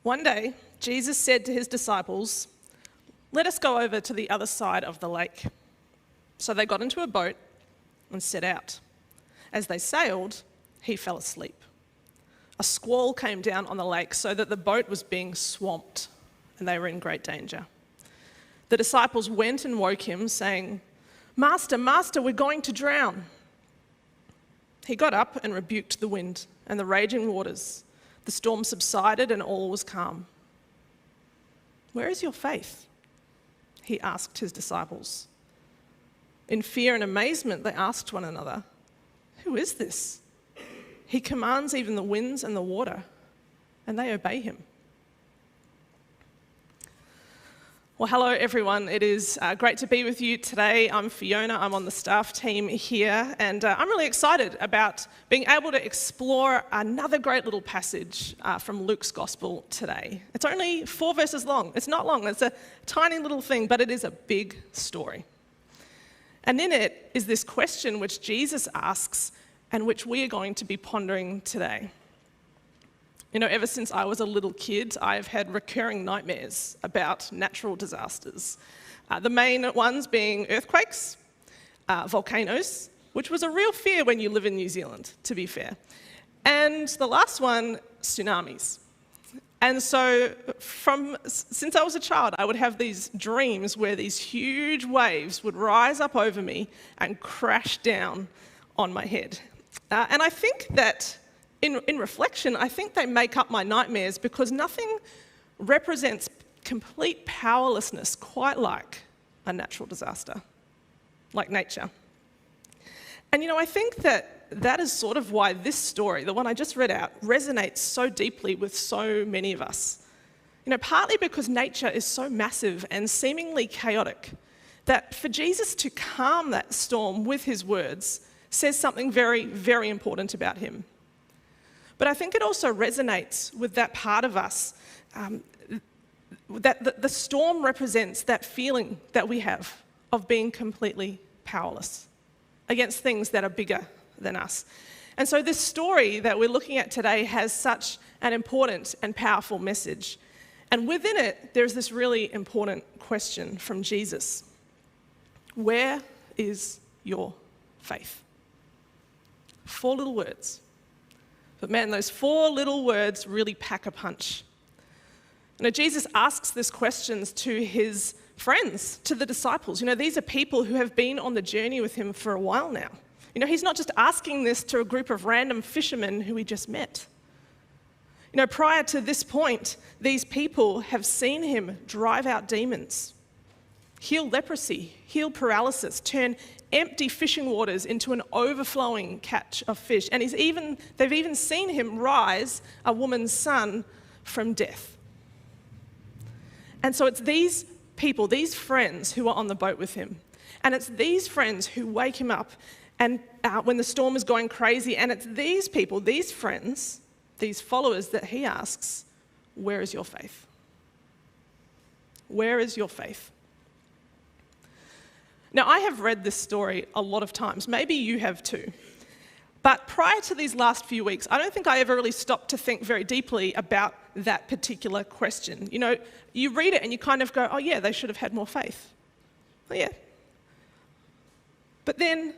One day, Jesus said to his disciples, "Let us go over to the other side of the lake." So they got into a boat and set out. As they sailed, he fell asleep. A squall came down on the lake so that the boat was being swamped, and they were in great danger. The disciples went and woke him, saying, "Master, Master, we're going to drown." He got up and rebuked the wind and the raging waters. The storm subsided and all was calm. "Where is your faith?" he asked his disciples. In fear and amazement, they asked one another, "Who is this? He commands even the winds and the water, and they obey him." Well, hello everyone. It is great to be with you today. I'm Fiona. I'm on the staff team here, and I'm really excited about being able to explore another great little passage from Luke's Gospel today. It's only 4 verses long. It's not long. It's a tiny little thing, but it is a big story. And in it is this question which Jesus asks and which we are going to be pondering today. You know, ever since I was a little kid, I've had recurring nightmares about natural disasters. The main ones being earthquakes, volcanoes, which was a real fear when you live in New Zealand, to be fair. And the last one, tsunamis. And so since I was a child, I would have these dreams where these huge waves would rise up over me and crash down on my head. And I think that in reflection, I think they make up my nightmares because nothing represents complete powerlessness quite like a natural disaster, like nature. And you know, I think that is sort of why this story, the one I just read out, resonates so deeply with so many of us. You know, partly because nature is so massive and seemingly chaotic that for Jesus to calm that storm with his words says something very, very important about him. But I think it also resonates with that part of us that the storm represents that feeling that we have of being completely powerless against things that are bigger than us. And so this story that we're looking at today has such an important and powerful message. And within it, there's this really important question from Jesus. Where is your faith? 4 little words. But man, those 4 little words really pack a punch. You know, Jesus asks these questions to his friends, to the disciples. You know, these are people who have been on the journey with him for a while now. You know, he's not just asking this to a group of random fishermen who he just met. You know, prior to this point, these people have seen him drive out demons, heal leprosy, heal paralysis, turn empty fishing waters into an overflowing catch of fish. And they've even seen him rise a woman's son from death. And so it's these people, these friends who are on the boat with him. And it's these friends who wake him up and when the storm is going crazy. And it's these people, these friends, these followers that he asks, where is your faith? Where is your faith? Now, I have read this story a lot of times. Maybe you have too. But prior to these last few weeks, I don't think I ever really stopped to think very deeply about that particular question. You know, you read it and you kind of go, oh yeah, they should have had more faith. Oh yeah. But then,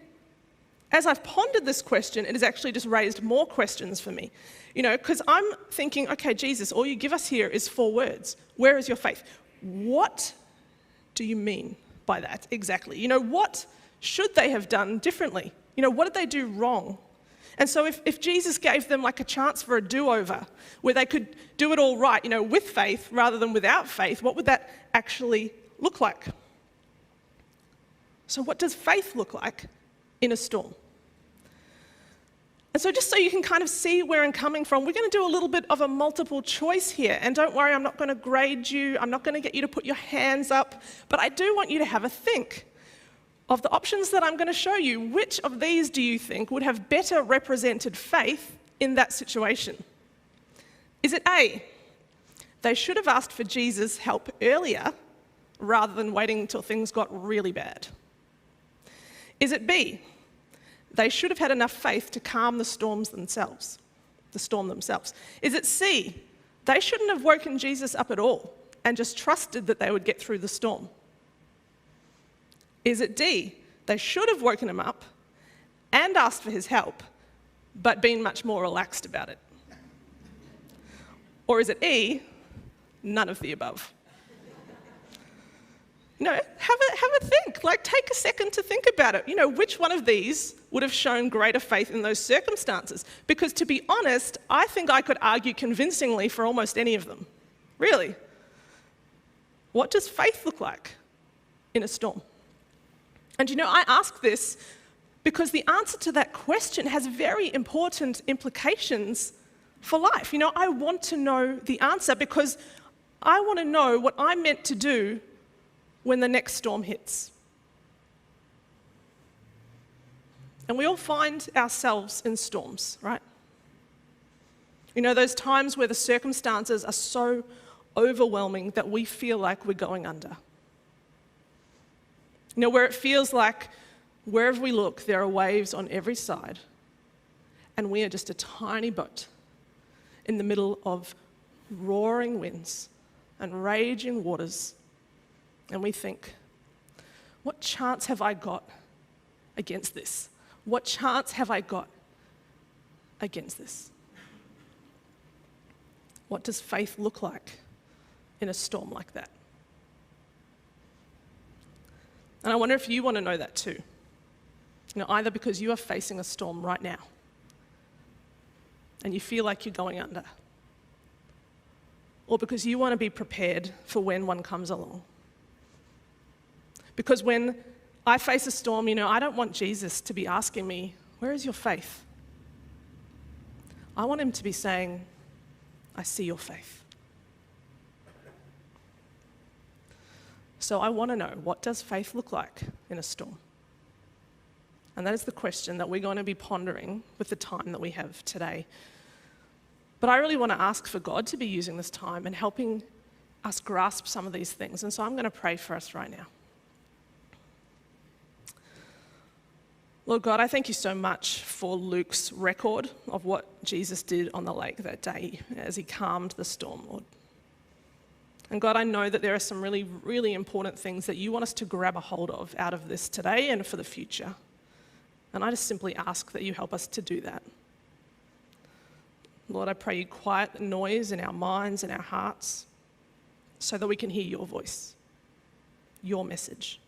as I've pondered this question, it has actually just raised more questions for me. You know, because I'm thinking, okay, Jesus, all you give us here is 4 words. Where is your faith? What do you mean by that exactly? You know, what should they have done differently? You know, what did they do wrong? And so if Jesus gave them like a chance for a do-over where they could do it all right, you know, with faith rather than without faith, what would that actually look like? So what does faith look like in a storm? And so just so you can kind of see where I'm coming from, we're going to do a little bit of a multiple choice here. And don't worry, I'm not going to grade you. I'm not going to get you to put your hands up. But I do want you to have a think. Of the options that I'm going to show you, which of these do you think would have better represented faith in that situation? Is it A, they should have asked for Jesus' help earlier rather than waiting until things got really bad? Is it B, they should have had enough faith to calm the storm themselves? Is it C, They shouldn't have woken Jesus up at all and just trusted that they would get through the storm? Is it D, they should have woken him up and asked for his help, but been much more relaxed about it? Or is it E, none of the above? Have a think. Take a second to think about it. Which one of these would have shown greater faith in those circumstances? Because to be honest, I think I could argue convincingly for almost any of them. Really. What does faith look like in a storm? And I ask this because the answer to that question has very important implications for life. I want to know the answer because I want to know what I'm meant to do when the next storm hits. And we all find ourselves in storms, right? Those times where the circumstances are so overwhelming that we feel like we're going under. Where it feels like wherever we look, there are waves on every side, and we are just a tiny boat in the middle of roaring winds and raging waters. And we think, what chance have I got against this? What chance have I got against this? What does faith look like in a storm like that? And I wonder if you want to know that too. Either because you are facing a storm right now and you feel like you're going under, or because you want to be prepared for when one comes along. Because when I face a storm, I don't want Jesus to be asking me, where is your faith? I want him to be saying, I see your faith. So I want to know, what does faith look like in a storm? And that is the question that we're going to be pondering with the time that we have today. But I really want to ask for God to be using this time and helping us grasp some of these things. And so I'm going to pray for us right now. Lord God, I thank you so much for Luke's record of what Jesus did on the lake that day as he calmed the storm, Lord. And God, I know that there are some really, really important things that you want us to grab a hold of out of this today and for the future. And I just simply ask that you help us to do that. Lord, I pray you quiet the noise in our minds and our hearts so that we can hear your voice, your message.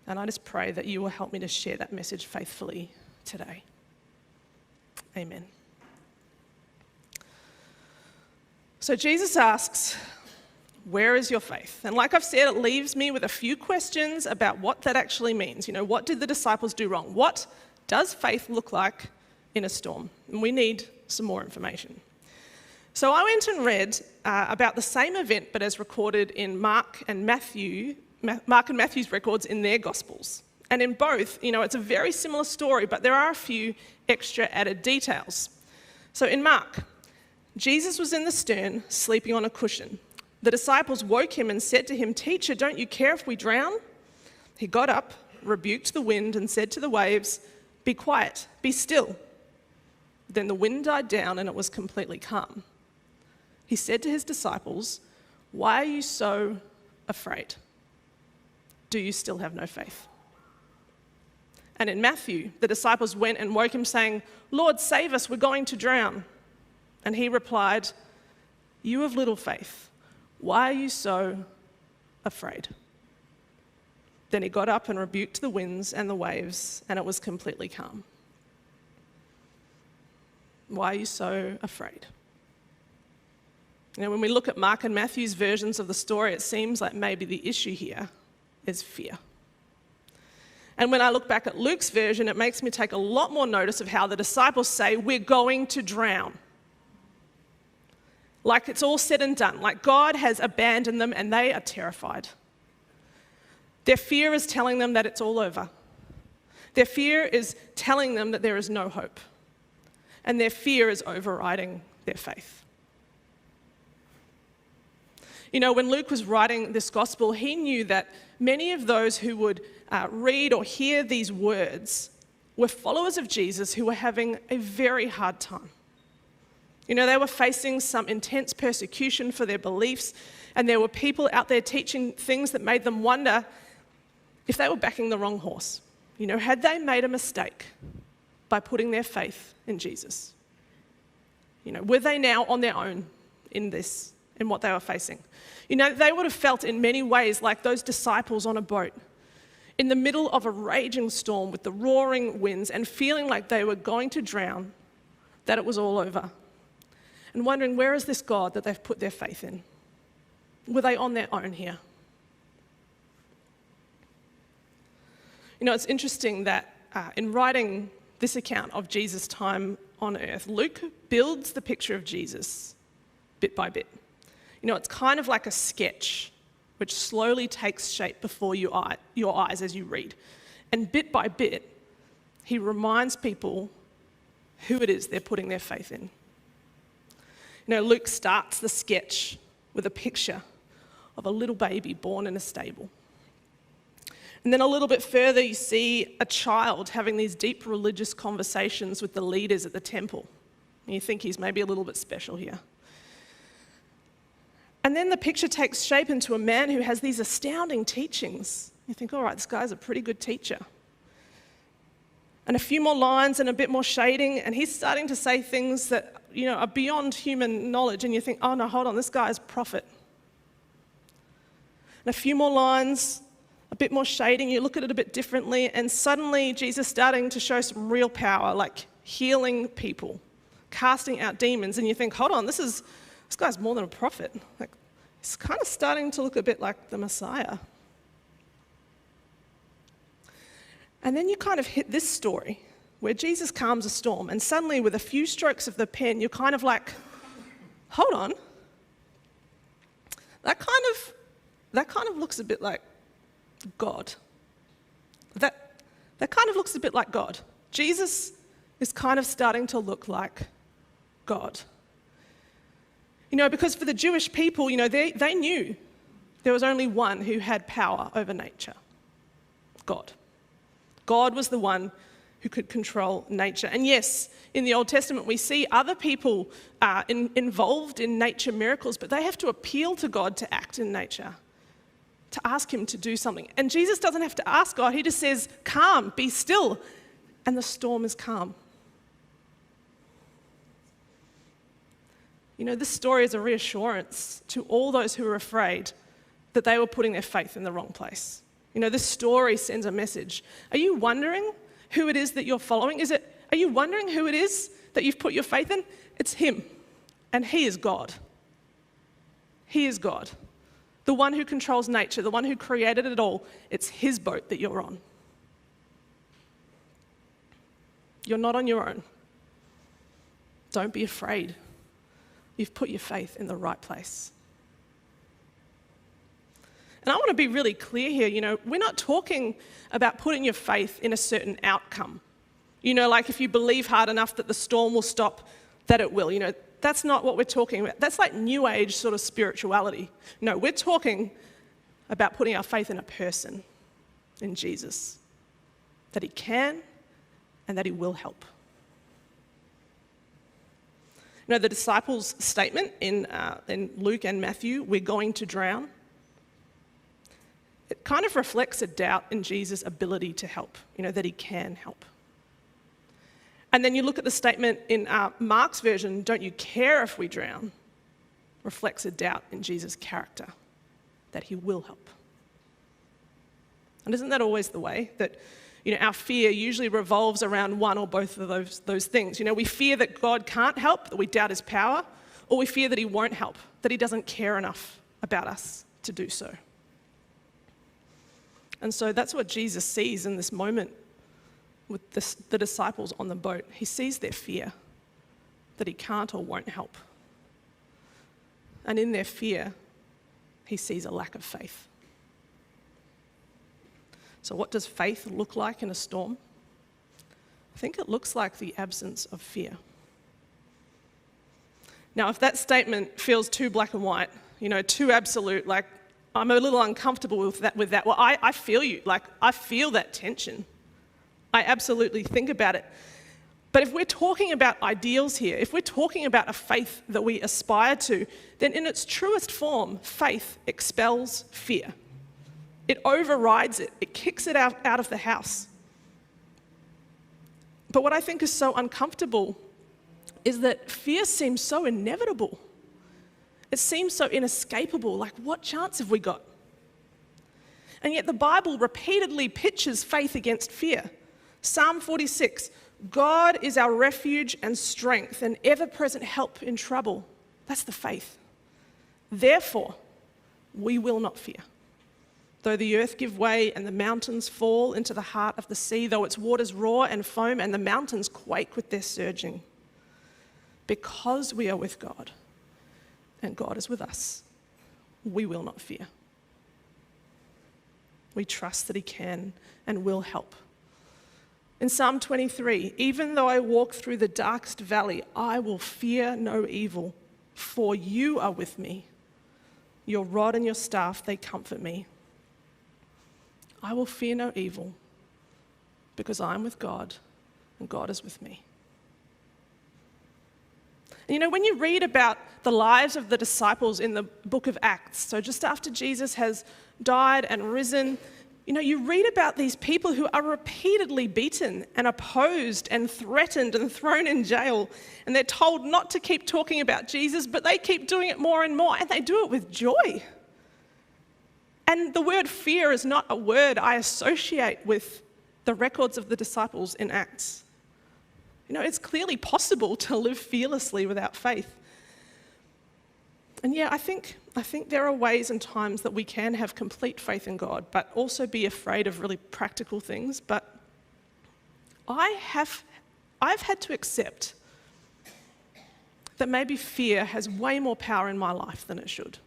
And I just pray that you will help me to share that message faithfully today. Amen. So Jesus asks, where is your faith? And like I've said, it leaves me with a few questions about what that actually means. What did the disciples do wrong? What does faith look like in a storm? And we need some more information. So I went and read about the same event, but as recorded in Mark and Matthew's records in their Gospels. And in both, it's a very similar story, but there are a few extra added details. So in Mark, Jesus was in the stern, sleeping on a cushion. The disciples woke him and said to him, "Teacher, don't you care if we drown?" He got up, rebuked the wind, and said to the waves, "Be quiet, be still." Then the wind died down and it was completely calm. He said to his disciples, "Why are you so afraid? Do you still have no faith?" And in Matthew, the disciples went and woke him saying, "Lord, save us, we're going to drown." And he replied, "You have little faith. Why are you so afraid?" Then he got up and rebuked the winds and the waves, and it was completely calm. Why are you so afraid? When we look at Mark and Matthew's versions of the story, it seems like maybe the issue here is fear. And when I look back at Luke's version, it makes me take a lot more notice of how the disciples say, "We're going to drown." Like it's all said and done, like God has abandoned them and they are terrified. Their fear is telling them that it's all over. Their fear is telling them that there is no hope. And their fear is overriding their faith. When Luke was writing this gospel, he knew that many of those who would read or hear these words were followers of Jesus who were having a very hard time. You know, they were facing some intense persecution for their beliefs, and there were people out there teaching things that made them wonder if they were backing the wrong horse. You know, had they made a mistake by putting their faith in Jesus? You know, were they now on their own in this, in what they were facing? You know, they would have felt in many ways like those disciples on a boat in the middle of a raging storm with the roaring winds and feeling like they were going to drown, that it was all over. And wondering, where is this God that they've put their faith in? Were they on their own here? You know, it's interesting that in writing this account of Jesus' time on earth, Luke builds the picture of Jesus bit by bit. You know, it's kind of like a sketch which slowly takes shape before your eyes as you read. And bit by bit, he reminds people who it is they're putting their faith in. You know, Luke starts the sketch with a picture of a little baby born in a stable. And then a little bit further, you see a child having these deep religious conversations with the leaders at the temple. And you think he's maybe a little bit special here. And then the picture takes shape into a man who has these astounding teachings. You think, all right, this guy's a pretty good teacher. And a few more lines and a bit more shading, and he's starting to say things that, you know, are beyond human knowledge. And you think, oh no, hold on, this guy's a prophet. And a few more lines, a bit more shading, you look at it a bit differently, and suddenly Jesus is starting to show some real power, like healing people, casting out demons, and you think, hold on, this guy's more than a prophet. Like, he's kind of starting to look a bit like the Messiah. And then you kind of hit this story where Jesus calms a storm, and suddenly with a few strokes of the pen, you're kind of like, hold on, that kind of looks a bit like God. That kind of looks a bit like God. Jesus is kind of starting to look like God. You know, because for the Jewish people, you know, they knew there was only one who had power over nature, God. God was the one who could control nature. And yes, in the Old Testament, we see other people involved in nature miracles, but they have to appeal to God to act in nature, to ask him to do something. And Jesus doesn't have to ask God. He just says, calm, be still, and the storm is calm. You know, this story is a reassurance to all those who are afraid that they were putting their faith in the wrong place. You know, this story sends a message. Are you wondering who it is that you're following? Are you wondering who it is that you've put your faith in? It's him, and he is God. He is God. The one who controls nature, the one who created it all. It's his boat that you're on. You're not on your own. Don't be afraid. You've put your faith in the right place. And I want to be really clear here, you know, we're not talking about putting your faith in a certain outcome. You know, like if you believe hard enough that the storm will stop, that it will. You know, that's not what we're talking about. That's like New Age sort of spirituality. No, we're talking about putting our faith in a person, in Jesus, that he can and that he will help. You know, the disciples' statement in Luke and Matthew, we're going to drown, it kind of reflects a doubt in Jesus' ability to help, you know, that he can help. And then you look at the statement in Mark's version, don't you care if we drown, reflects a doubt in Jesus' character, that he will help. And isn't that always the way? That, you know, our fear usually revolves around one or both of those things. You know, we fear that God can't help, that we doubt his power, or we fear that he won't help, that he doesn't care enough about us to do so. And so that's what Jesus sees in this moment with the disciples on the boat. He sees their fear, that he can't or won't help. And in their fear, he sees a lack of faith. So what does faith look like in a storm? I think it looks like the absence of fear. Now, if that statement feels too black and white, you know, too absolute, like I'm a little uncomfortable with that. Well, I feel you, like I feel that tension. I absolutely think about it. But if we're talking about ideals here, if we're talking about a faith that we aspire to, then in its truest form, faith expels fear. It overrides it. It kicks it out of the house. But what I think is so uncomfortable is that fear seems so inevitable. It seems so inescapable. Like, what chance have we got? And yet the Bible repeatedly pitches faith against fear. Psalm 46, God is our refuge and strength, an ever-present help in trouble. That's the faith. Therefore, we will not fear. Though the earth give way and the mountains fall into the heart of the sea, though its waters roar and foam and the mountains quake with their surging. Because we are with God and God is with us, we will not fear. We trust that He can and will help. In Psalm 23, even though I walk through the darkest valley, I will fear no evil, for you are with me. Your rod and your staff, they comfort me. I will fear no evil because I am with God and God is with me. And you know, when you read about the lives of the disciples in the book of Acts, so just after Jesus has died and risen, you know, you read about these people who are repeatedly beaten and opposed and threatened and thrown in jail. And they're told not to keep talking about Jesus, but they keep doing it more and more, and they do it with joy. And the word fear is not a word I associate with the records of the disciples in Acts. You know, it's clearly possible to live fearlessly without faith. And yeah, I think there are ways and times that we can have complete faith in God, but also be afraid of really practical things. But I've had to accept that maybe fear has way more power in my life than it should.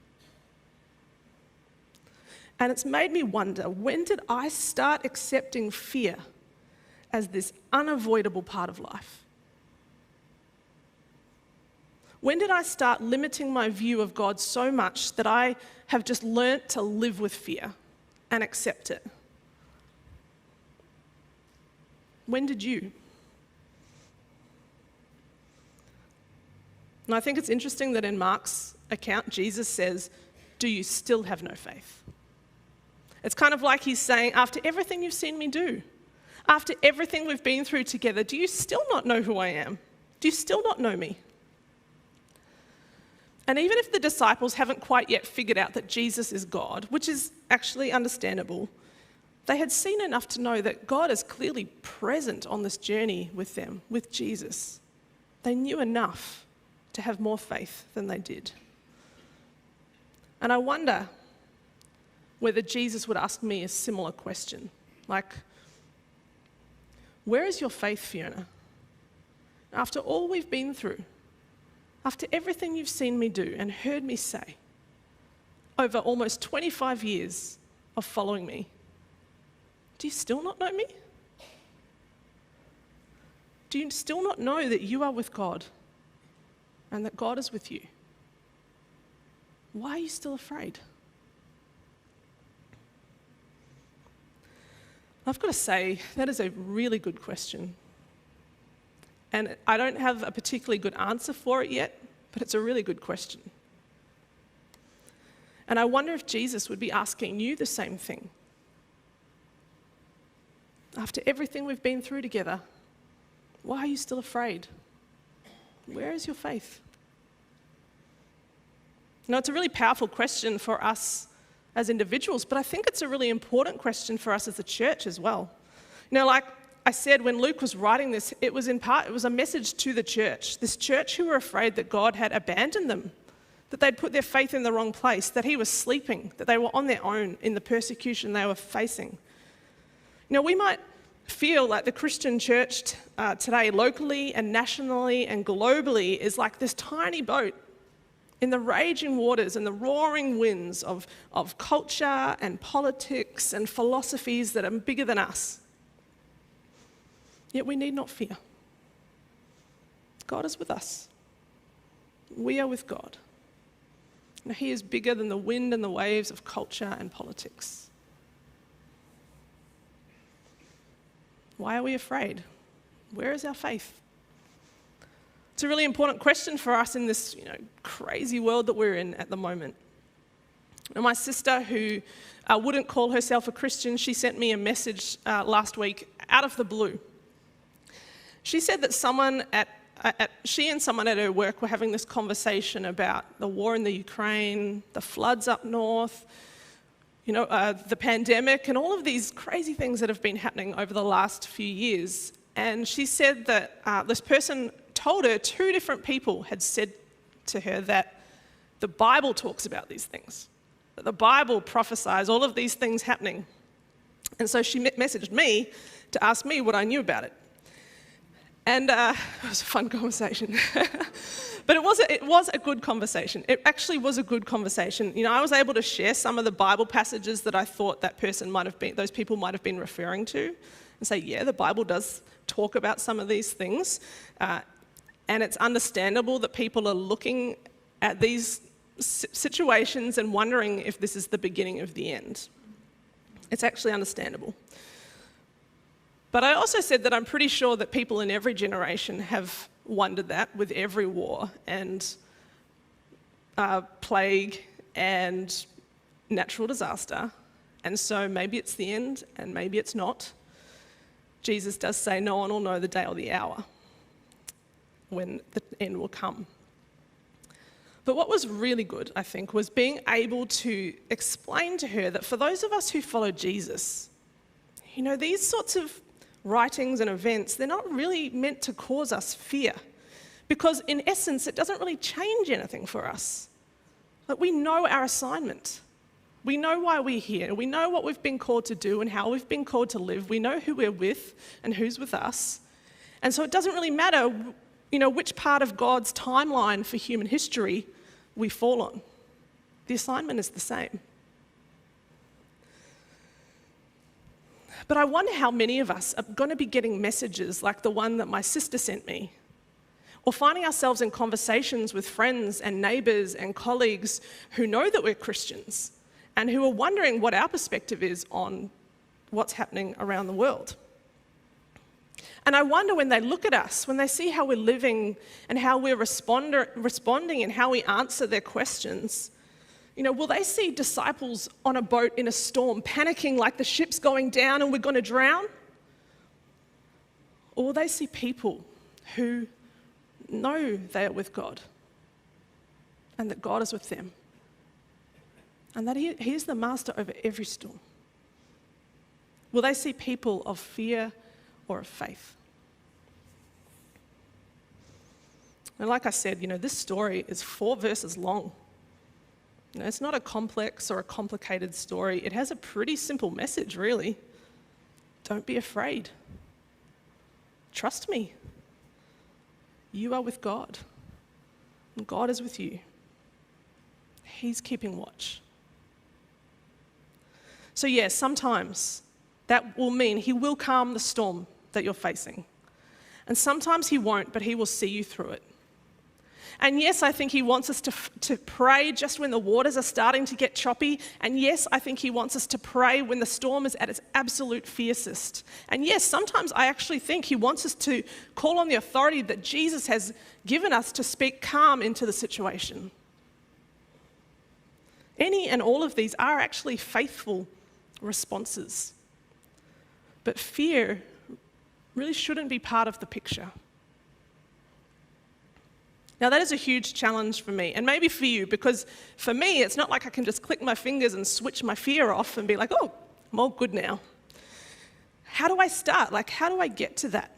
And it's made me wonder, when did I start accepting fear as this unavoidable part of life? When did I start limiting my view of God so much that I have just learnt to live with fear and accept it? When did you? And I think it's interesting that in Mark's account, Jesus says, "Do you still have no faith?" It's kind of like he's saying, after everything you've seen me do, after everything we've been through together, do you still not know who I am? Do you still not know me? And even if the disciples haven't quite yet figured out that Jesus is God, which is actually understandable, they had seen enough to know that God is clearly present on this journey with them, with Jesus. They knew enough to have more faith than they did. And I wonder whether Jesus would ask me a similar question, like, where is your faith, Fiona? After all we've been through, after everything you've seen me do and heard me say, over almost 25 years of following me, do you still not know me? Do you still not know that you are with God and that God is with you? Why are you still afraid? I've got to say, that is a really good question. And I don't have a particularly good answer for it yet, but it's a really good question. And I wonder if Jesus would be asking you the same thing. After everything we've been through together, why are you still afraid? Where is your faith? You know, it's a really powerful question for us as individuals, but I think it's a really important question for us as a church as well. You know, like I said, when Luke was writing this, it was a message to the church, this church who were afraid that God had abandoned them, that they'd put their faith in the wrong place, that He was sleeping, that they were on their own in the persecution they were facing. You know, we might feel like the Christian church today, locally and nationally and globally, is like this tiny boat in the raging waters and the roaring winds of culture and politics and philosophies that are bigger than us. Yet we need not fear. God is with us. We are with God. Now, He is bigger than the wind and the waves of culture and politics. Why are we afraid? Where is our faith? It's a really important question for us in this, crazy world that we're in at the moment. And my sister, who wouldn't call herself a Christian, she sent me a message last week out of the blue. She said that she and someone at her work were having this conversation about the war in the Ukraine, the floods up north, the pandemic, and all of these crazy things that have been happening over the last few years. And she said that this person told her 2 different people had said to her that the Bible talks about these things, that the Bible prophesies all of these things happening. And so she messaged me to ask me what I knew about it. And it was a fun conversation. But it was a good conversation. It actually was a good conversation. I was able to share some of the Bible passages that I thought those people might have been referring to, and say, yeah, the Bible does talk about some of these things. And it's understandable that people are looking at these situations and wondering if this is the beginning of the end. It's actually understandable. But I also said that I'm pretty sure that people in every generation have wondered that with every war and plague and natural disaster. And so maybe it's the end and maybe it's not. Jesus does say no one will know the day or the hour when the end will come. But what was really good, I think, was being able to explain to her that for those of us who follow Jesus, these sorts of writings and events, they're not really meant to cause us fear. Because in essence, it doesn't really change anything for us. We know our assignment. We know why we're here. We know what we've been called to do and how we've been called to live. We know who we're with and who's with us. And so it doesn't really matter, which part of God's timeline for human history we fall on. The assignment is the same. But I wonder how many of us are going to be getting messages like the one that my sister sent me, or finding ourselves in conversations with friends and neighbours and colleagues who know that we're Christians and who are wondering what our perspective is on what's happening around the world. And I wonder when they look at us, when they see how we're living and how we're responding and how we answer their questions, will they see disciples on a boat in a storm, panicking like the ship's going down and we're going to drown? Or will they see people who know they are with God and that God is with them and that He is the master over every storm? Will they see people of fear or of faith? And like I said, this story is 4 verses long. It's not a complex or a complicated story. It has a pretty simple message, really. Don't be afraid. Trust me. You are with God, and God is with you. He's keeping watch. So yes, sometimes that will mean He will calm the storm that you're facing. And sometimes He won't, but He will see you through it. And yes, I think He wants us to pray just when the waters are starting to get choppy. And yes, I think He wants us to pray when the storm is at its absolute fiercest. And yes, sometimes I actually think He wants us to call on the authority that Jesus has given us to speak calm into the situation. Any and all of these are actually faithful responses. But fear really shouldn't be part of the picture. Now, that is a huge challenge for me, and maybe for you, because for me, it's not like I can just click my fingers and switch my fear off and be like, oh, I'm all good now. How do I start? How do I get to that?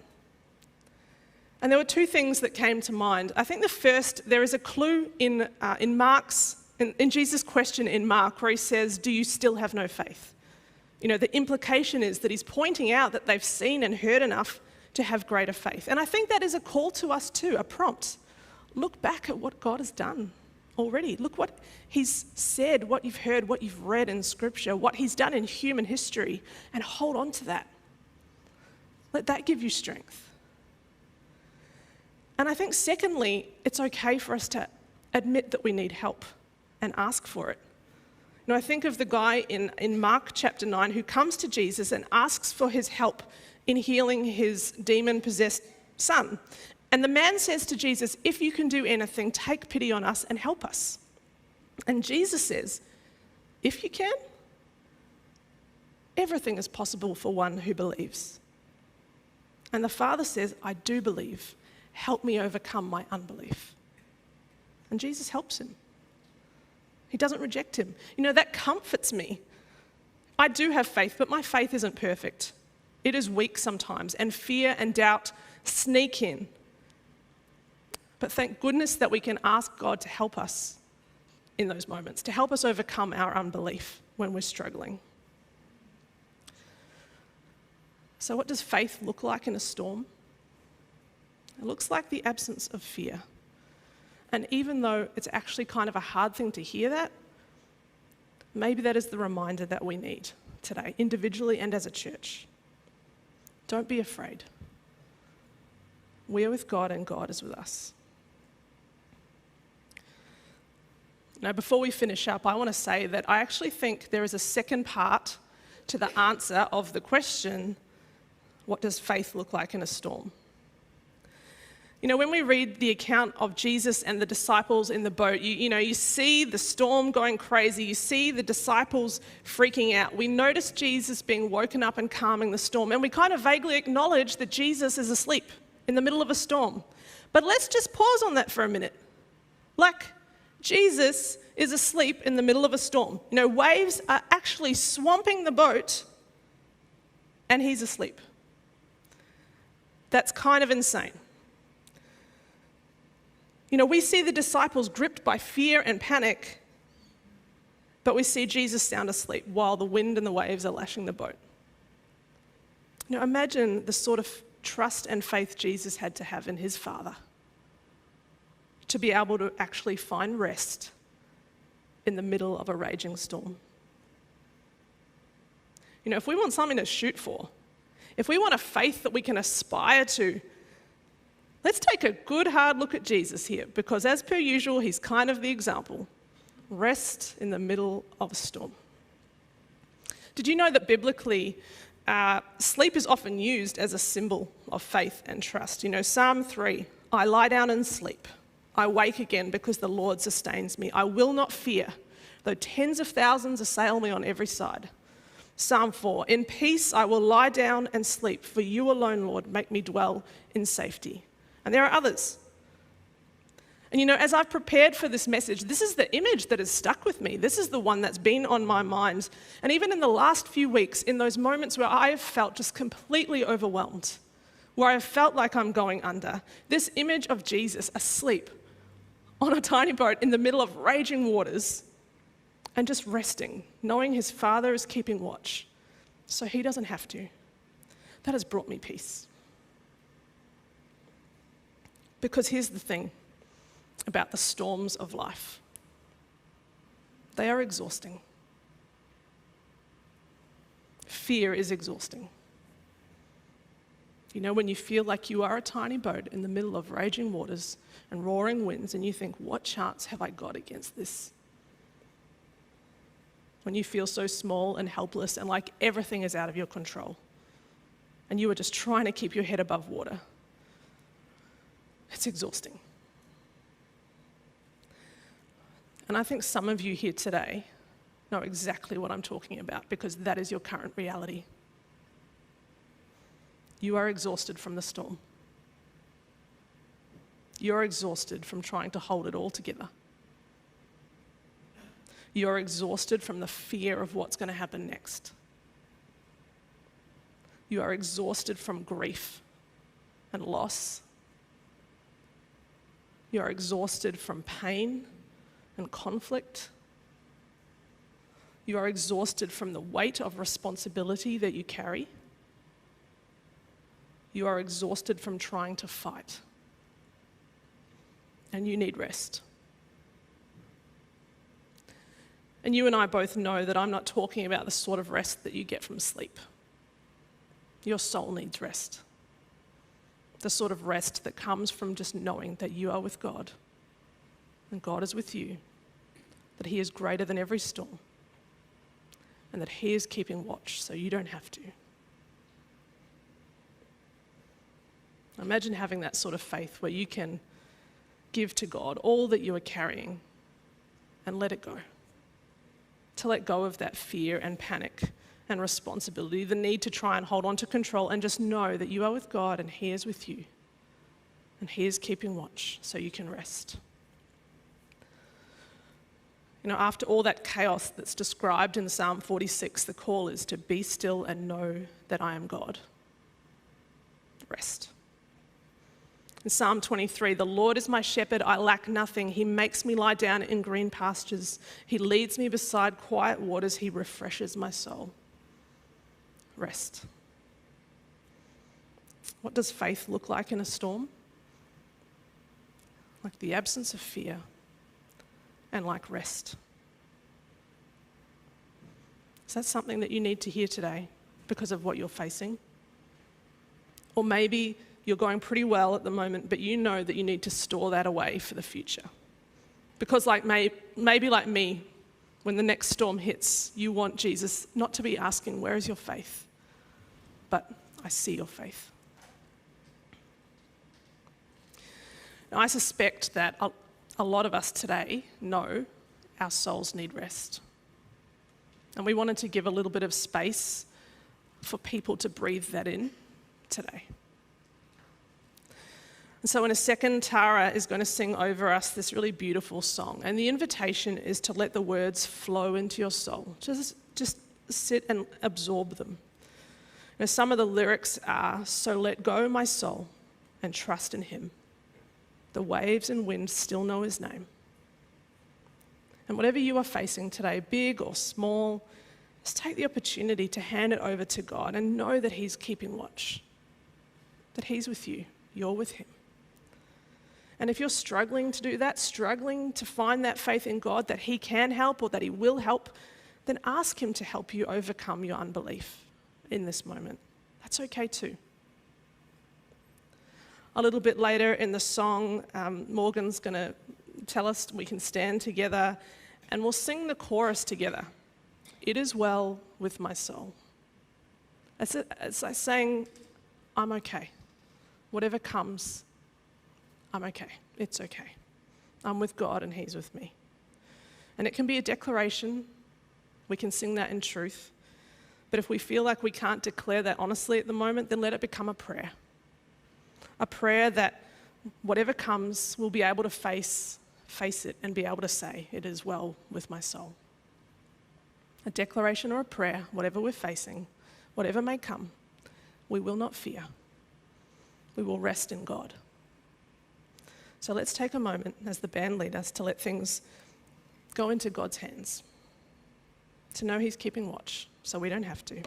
And there were 2 things that came to mind. I think the first, there is a clue in Jesus' question in Mark where He says, do you still have no faith? The implication is that He's pointing out that they've seen and heard enough to have greater faith. And I think that is a call to us too, a prompt. Look back at what God has done already. Look what He's said, what you've heard, what you've read in Scripture, what He's done in human history, and hold on to that. Let that give you strength. And I think secondly, it's okay for us to admit that we need help and ask for it. I think of the guy in Mark chapter 9 who comes to Jesus and asks for His help in healing his demon-possessed son. And the man says to Jesus, "If you can do anything, take pity on us and help us." And Jesus says, "If you can, everything is possible for one who believes." And the father says, "I do believe. Help me overcome my unbelief." And Jesus helps him. He doesn't reject him. That comforts me. I do have faith, but my faith isn't perfect. It is weak sometimes, and fear and doubt sneak in. But thank goodness that we can ask God to help us in those moments, to help us overcome our unbelief when we're struggling. So what does faith look like in a storm? It looks like the absence of fear. And even though it's actually kind of a hard thing to hear that, maybe that is the reminder that we need today, individually and as a church. Don't be afraid. We are with God and God is with us. Now, before we finish up, I want to say that I actually think there is a second part to the answer of the question, what does faith look like in a storm? When we read the account of Jesus and the disciples in the boat, you see the storm going crazy. You see the disciples freaking out. We notice Jesus being woken up and calming the storm. And we kind of vaguely acknowledge that Jesus is asleep in the middle of a storm. But let's just pause on that for a minute. Jesus is asleep in the middle of a storm. Waves are actually swamping the boat and he's asleep. That's kind of insane. We see the disciples gripped by fear and panic, but we see Jesus sound asleep while the wind and the waves are lashing the boat. Imagine the sort of trust and faith Jesus had to have in his Father to be able to actually find rest in the middle of a raging storm. If we want something to shoot for, if we want a faith that we can aspire to, let's take a good hard look at Jesus here, because as per usual, he's kind of the example. Rest in the middle of a storm. Did you know that biblically, sleep is often used as a symbol of faith and trust? Psalm 3, "I lie down and sleep. I wake again because the Lord sustains me. I will not fear, though tens of thousands assail me on every side." Psalm 4, "In peace I will lie down and sleep, for you alone, Lord, make me dwell in safety." And there are others. And as I've prepared for this message, this is the image that has stuck with me. This is the one that's been on my mind. And even in the last few weeks, in those moments where I have felt just completely overwhelmed, where I have felt like I'm going under, this image of Jesus asleep on a tiny boat in the middle of raging waters and just resting, knowing his Father is keeping watch so he doesn't have to, that has brought me peace. Because here's the thing about the storms of life. They are exhausting. Fear is exhausting. When you feel like you are a tiny boat in the middle of raging waters and roaring winds and you think, what chance have I got against this? When you feel so small and helpless and like everything is out of your control and you are just trying to keep your head above water. It's exhausting. And I think some of you here today know exactly what I'm talking about because that is your current reality. You are exhausted from the storm. You're exhausted from trying to hold it all together. You're exhausted from the fear of what's going to happen next. You are exhausted from grief and loss. You are exhausted from pain and conflict. You are exhausted from the weight of responsibility that you carry. You are exhausted from trying to fight. And you need rest. And you and I both know that I'm not talking about the sort of rest that you get from sleep. Your soul needs rest. The sort of rest that comes from just knowing that you are with God and God is with you, that he is greater than every storm and that he is keeping watch so you don't have to. Imagine having that sort of faith where you can give to God all that you are carrying and let it go. To let go of that fear and panic and responsibility, the need to try and hold on to control, and just know that you are with God and He is with you. And He is keeping watch so you can rest. After all that chaos that's described in Psalm 46, the call is to be still and know that I am God. Rest. In Psalm 23, the Lord is my shepherd, I lack nothing. He makes me lie down in green pastures. He leads me beside quiet waters. He refreshes my soul. Rest. What does faith look like in a storm? Like the absence of fear and like rest. Is that something that you need to hear today because of what you're facing? Or maybe you're going pretty well at the moment, but you know that you need to store that away for the future. Because maybe like me, when the next storm hits, you want Jesus not to be asking, where is your faith? But I see your faith. Now, I suspect that a lot of us today know our souls need rest. And we wanted to give a little bit of space for people to breathe that in today. And so in a second, Tara is going to sing over us this really beautiful song. And the invitation is to let the words flow into your soul. Just sit and absorb them. Some of the lyrics are, so let go, my soul, and trust in Him. The waves and wind still know His name. And whatever you are facing today, big or small, just take the opportunity to hand it over to God and know that He's keeping watch, that He's with you, you're with Him. And if you're struggling to do that, struggling to find that faith in God, that He can help or that He will help, then ask Him to help you overcome your unbelief in this moment. That's okay too. A little bit later in the song, Morgan's going to tell us we can stand together and we'll sing the chorus together. It is well with my soul. It's like saying, I'm okay. Whatever comes, I'm okay. It's okay. I'm with God and He's with me. And it can be a declaration. We can sing that in truth. But if we feel like we can't declare that honestly at the moment, then let it become a prayer. A prayer that whatever comes, we'll be able to face it and be able to say, it is well with my soul. A declaration or a prayer, whatever we're facing, whatever may come, we will not fear. We will rest in God. So let's take a moment as the band lead us to let things go into God's hands, to know He's keeping watch so we don't have to,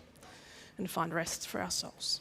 and find rest for our souls.